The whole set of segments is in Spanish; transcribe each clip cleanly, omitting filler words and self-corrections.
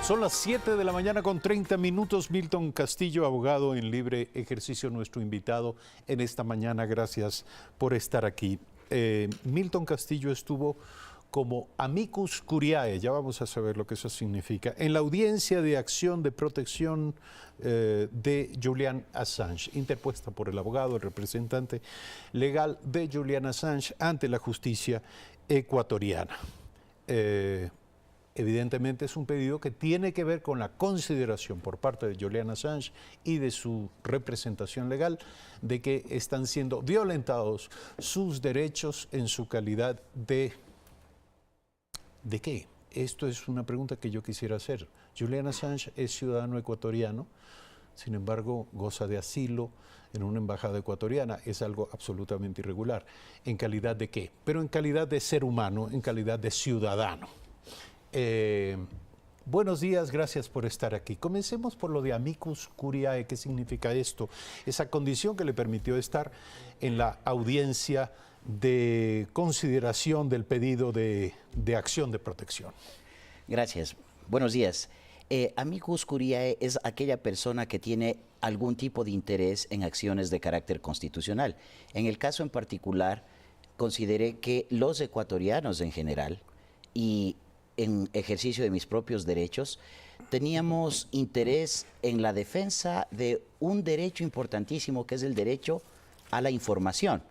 Son las 7 de la mañana con 30 minutos. Milton Castillo, abogado en libre ejercicio, nuestro invitado en esta mañana. Gracias por estar aquí. Milton Castillo estuvo como amicus curiae, ya vamos a saber lo que eso significa, en la audiencia de acción de protección de Julian Assange, interpuesta por el abogado, el representante legal de Julian Assange ante la justicia ecuatoriana. Evidentemente es un pedido que tiene que ver con la consideración por parte de Julian Assange y de su representación legal de que están siendo violentados sus derechos en su calidad de... ¿De qué? Esto es una pregunta que yo quisiera hacer. Julian Assange es ciudadano ecuatoriano, sin embargo goza de asilo en una embajada ecuatoriana. Es algo absolutamente irregular. ¿En calidad de qué? Pero en calidad de ser humano, en calidad de ciudadano. Buenos días, gracias por estar aquí. Comencemos por lo de amicus curiae. ¿Qué significa esto? Esa condición que le permitió estar en la audiencia de consideración del pedido de acción de protección. Gracias. Buenos días. Amicus curiae es aquella persona que tiene algún tipo de interés en acciones de carácter constitucional. En el caso en particular, consideré que los ecuatorianos en general y en ejercicio de mis propios derechos, teníamos interés en la defensa de un derecho importantísimo que es el derecho a la información,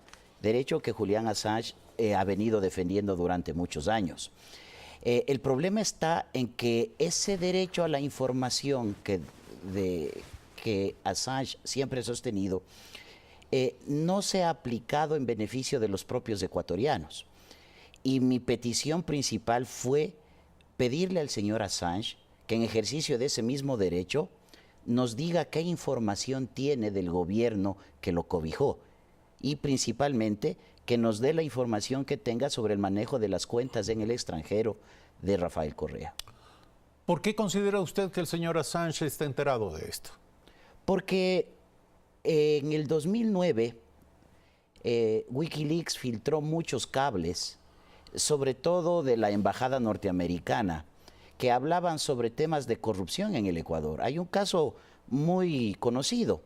derecho que Julian Assange ha venido defendiendo durante muchos años. El problema está en que ese derecho a la información que Assange siempre ha sostenido no se ha aplicado en beneficio de los propios ecuatorianos. Y mi petición principal fue pedirle al señor Assange que en ejercicio de ese mismo derecho nos diga qué información tiene del gobierno que lo cobijó y principalmente que nos dé la información que tenga sobre el manejo de las cuentas en el extranjero de Rafael Correa. ¿Por qué considera usted que el señor Assange está enterado de esto? Porque en el 2009 Wikileaks filtró muchos cables, sobre todo de la embajada norteamericana, que hablaban sobre temas de corrupción en el Ecuador. Hay un caso muy conocido.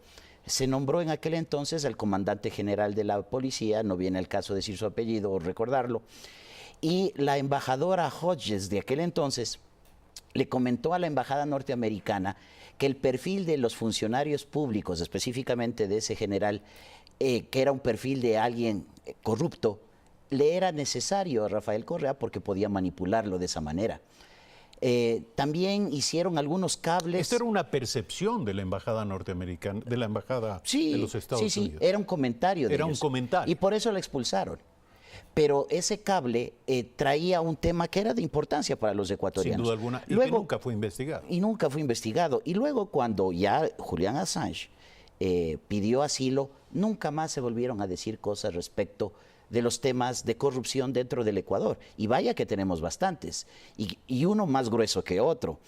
Se nombró en aquel entonces al comandante general de la policía, no viene el caso decir su apellido o recordarlo, y la embajadora Hodges de aquel entonces le comentó a la embajada norteamericana que el perfil de los funcionarios públicos, específicamente de ese general, que era un perfil de alguien corrupto, le era necesario a Rafael Correa porque podía manipularlo de esa manera. También hicieron algunos cables. Esto era una percepción de la embajada norteamericana, de la embajada de los Estados Unidos. Sí, era un comentario de ellos. Era un comentario. Y por eso la expulsaron. Pero ese cable traía un tema que era de importancia para los ecuatorianos. Sin duda alguna, y luego, que nunca fue investigado. Y nunca fue investigado. Y luego cuando ya Julian Assange pidió asilo, nunca más se volvieron a decir cosas respecto de los temas de corrupción dentro del Ecuador. Y vaya que tenemos bastantes, y uno más grueso que otro.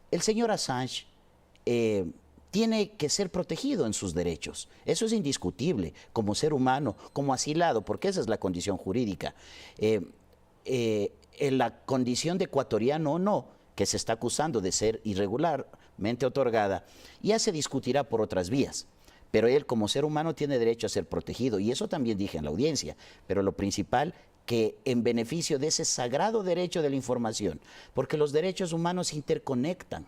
El señor Assange tiene que ser protegido en sus derechos. Eso es indiscutible, como ser humano, como asilado, porque esa es la condición jurídica. En la condición de ecuatoriano o no, que se está acusando de ser irregularmente otorgada, ya se discutirá por otras vías. Pero él como ser humano tiene derecho a ser protegido, y eso también dije en la audiencia. Pero lo principal, que en beneficio de ese sagrado derecho de la información, porque los derechos humanos se interconectan.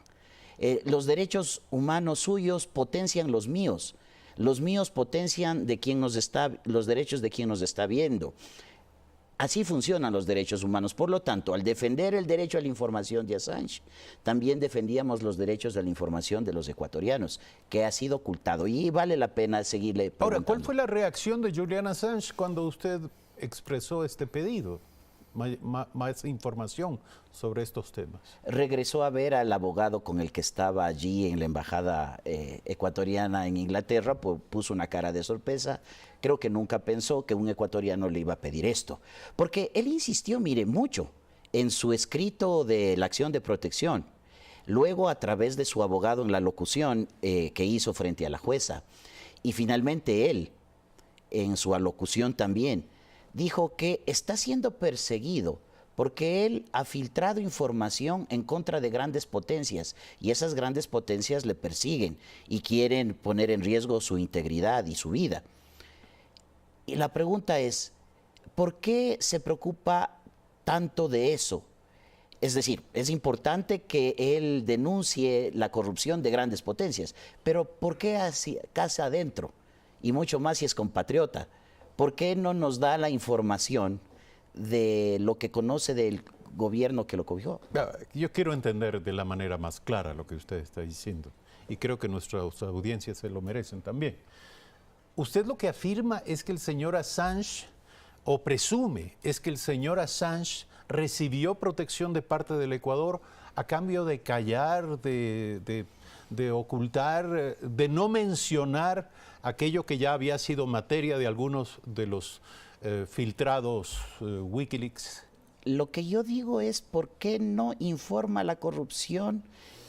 Los derechos humanos suyos potencian los míos potencian los derechos de quien nos está viendo. Así funcionan los derechos humanos. Por lo tanto, al defender el derecho a la información de Assange, también defendíamos los derechos de la información de los ecuatorianos, que ha sido ocultado. Y vale la pena seguirle preguntando. Ahora, ¿cuál fue la reacción de Julian Assange cuando usted expresó este pedido? Más información sobre estos temas. Regresó a ver al abogado con el que estaba allí en la embajada ecuatoriana en Inglaterra, puso una cara de sorpresa. Creo que nunca pensó que un ecuatoriano le iba a pedir esto, porque él insistió, mire, mucho en su escrito de la acción de protección, luego a través de su abogado en la locución que hizo frente a la jueza, y finalmente él, en su alocución también, dijo que está siendo perseguido porque él ha filtrado información en contra de grandes potencias y esas grandes potencias le persiguen y quieren poner en riesgo su integridad y su vida. Y la pregunta es, ¿por qué se preocupa tanto de eso? Es decir, es importante que él denuncie la corrupción de grandes potencias, pero ¿por qué casa adentro? Y mucho más si es compatriota. ¿Por qué no nos da la información de lo que conoce del gobierno que lo cobió? Yo quiero entender de la manera más clara lo que usted está diciendo y creo que nuestras audiencias se lo merecen también. Usted lo que afirma es que el señor Assange, o presume, es que el señor Assange recibió protección de parte del Ecuador a cambio de callar, de ocultar, de no mencionar aquello que ya había sido materia de algunos de los filtrados Wikileaks. Lo que yo digo es, ¿por qué no informa la corrupción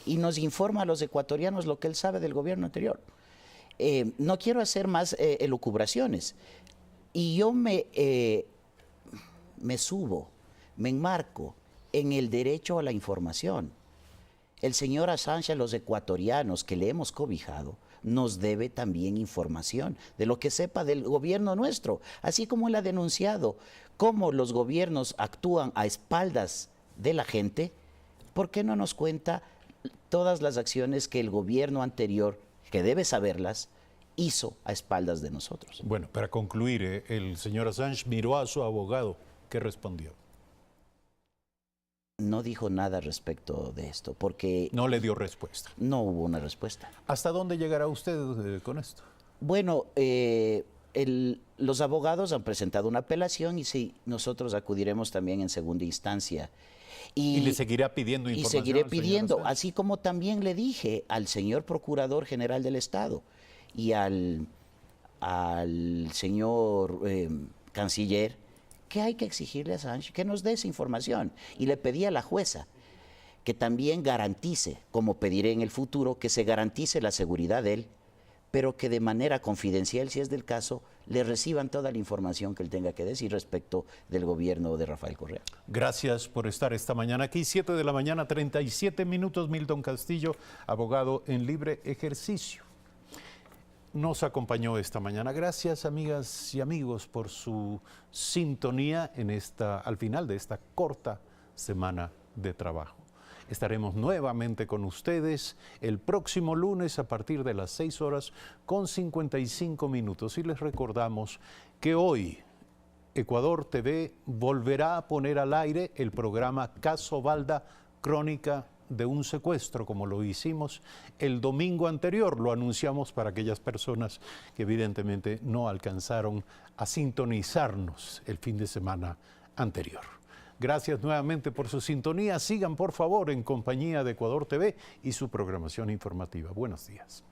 y nos informa a los ecuatorianos lo que él sabe del gobierno anterior? No quiero hacer más elucubraciones. Y yo me subo, me enmarco en el derecho a la información. El señor Assange, a los ecuatorianos que le hemos cobijado, nos debe también información de lo que sepa del gobierno nuestro, así como él ha denunciado cómo los gobiernos actúan a espaldas de la gente. ¿Por qué no nos cuenta todas las acciones que el gobierno anterior, que debe saberlas, hizo a espaldas de nosotros? Bueno, para concluir, el señor Assange miró a su abogado. ¿Qué respondió? No dijo nada respecto de esto, porque... No le dio respuesta. No hubo una respuesta. ¿Hasta dónde llegará usted con esto? Bueno, los abogados han presentado una apelación y sí, nosotros acudiremos también en segunda instancia. Y le seguirá pidiendo información. Y seguiré pidiendo, así como también le dije al señor Procurador General del Estado y al señor Canciller, que hay que exigirle a Assange que nos dé esa información. Y le pedí a la jueza que también garantice, como pediré en el futuro, que se garantice la seguridad de él, pero que de manera confidencial, si es del caso, le reciban toda la información que él tenga que decir respecto del gobierno de Rafael Correa. Gracias por estar esta mañana aquí, 7 de la mañana, 37 minutos. Milton Castillo, abogado en libre ejercicio, nos acompañó esta mañana. Gracias, amigas y amigos, por su sintonía al final de esta corta semana de trabajo. Estaremos nuevamente con ustedes el próximo lunes a partir de las 6 horas con 55 minutos. Y les recordamos que hoy Ecuador TV volverá a poner al aire el programa Caso Balda, Crónica de un secuestro, como lo hicimos el domingo anterior. Lo anunciamos para aquellas personas que evidentemente no alcanzaron a sintonizarnos el fin de semana anterior. Gracias nuevamente por su sintonía. Sigan por favor en compañía de Ecuador TV y su programación informativa. Buenos días.